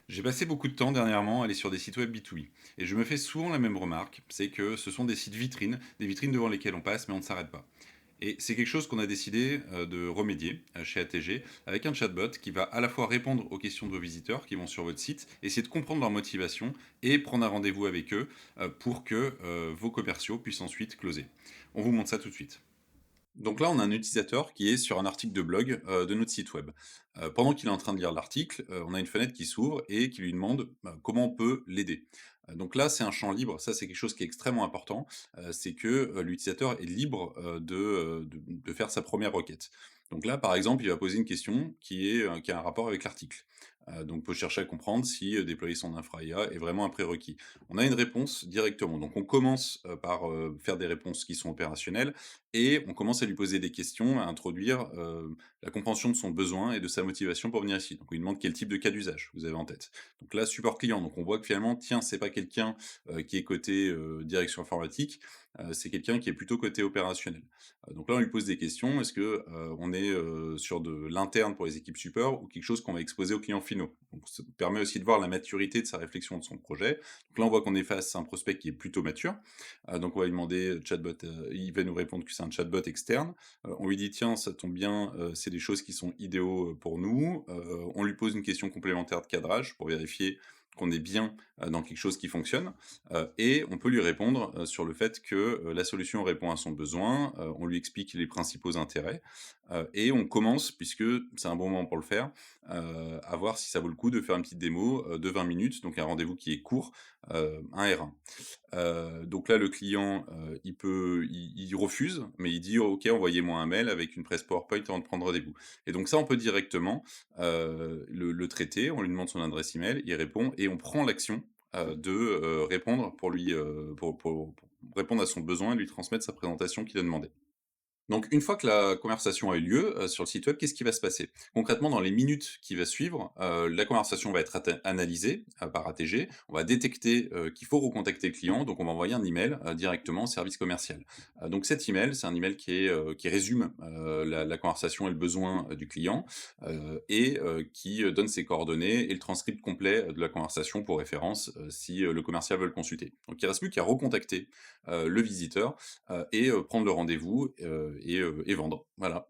J'ai passé beaucoup de temps dernièrement à aller sur des sites web B2B et je me fais souvent la même remarque, c'est que ce sont des sites vitrines, des vitrines devant lesquelles on passe mais on ne s'arrête pas. Et c'est quelque chose qu'on a décidé de remédier chez ATG avec un chatbot qui va à la fois répondre aux questions de vos visiteurs qui vont sur votre site, essayer de comprendre leur motivation et prendre un rendez-vous avec eux pour que vos commerciaux puissent ensuite closer. On vous montre ça tout de suite. Donc là, on a un utilisateur qui est sur un article de blog, de notre site web. Pendant qu'il est en train de lire l'article, on a une fenêtre qui s'ouvre et qui lui demande, comment on peut l'aider. Donc là, c'est un champ libre, ça c'est quelque chose qui est extrêmement important, c'est que, l'utilisateur est libre, de faire sa première requête. Donc là, par exemple, il va poser une question qui a un rapport avec l'article. Donc peut chercher à comprendre si, déployer son infra IA est vraiment un prérequis. On a une réponse directement, donc on commence, par, faire des réponses qui sont opérationnelles et on commence à lui poser des questions, à introduire, la compréhension de son besoin et de sa motivation pour venir ici. Donc on lui demande quel type de cas d'usage vous avez en tête. Donc là, support client, donc on voit que finalement, tiens, c'est pas quelqu'un, qui est côté, direction informatique, c'est quelqu'un qui est plutôt côté opérationnel. Donc là, on lui pose des questions. Est-ce que, on est, sur de l'interne pour les équipes support ou quelque chose qu'on va exposer aux clients finaux? Donc ça permet aussi de voir la maturité de sa réflexion, de son projet. Donc là, on voit qu'on est face à un prospect qui est plutôt mature. Donc on va lui demander, chatbot, il va nous répondre que c'est un chatbot externe. On lui dit: «Tiens, ça tombe bien, c'est des choses qui sont idéaux, pour nous». On lui pose une question complémentaire de cadrage pour vérifier qu'on est bien, dans quelque chose qui fonctionne, et on peut lui répondre, sur le fait que, la solution répond à son besoin. On lui explique les principaux intérêts, et on commence, puisque c'est un bon moment pour le faire, à voir si ça vaut le coup de faire une petite démo, de 20 minutes, donc un rendez-vous qui est court, un R1. Donc là, le client, il refuse, mais il dit: «OK, envoyez-moi un mail avec une presse PowerPoint avant de prendre rendez-vous». Et donc ça, on peut directement, le traiter. On lui demande son adresse email, il répond et on prend l'action, de, répondre pour lui, pour répondre à son besoin et lui transmettre sa présentation qu'il a demandée. Donc une fois que la conversation a eu lieu, sur le site web, qu'est-ce qui va se passer? Concrètement, dans les minutes qui va suivre, la conversation va être analysée, par ATG. On va détecter, qu'il faut recontacter le client, donc on va envoyer un email, directement au service commercial. Donc cet email, c'est un email qui résume, la conversation et le besoin, du client, qui, donne ses coordonnées et le transcript complet, de la conversation pour référence, si, le commercial veut le consulter. Donc il ne reste plus qu'à recontacter, le visiteur, et prendre le rendez-vous, et vendre. Voilà.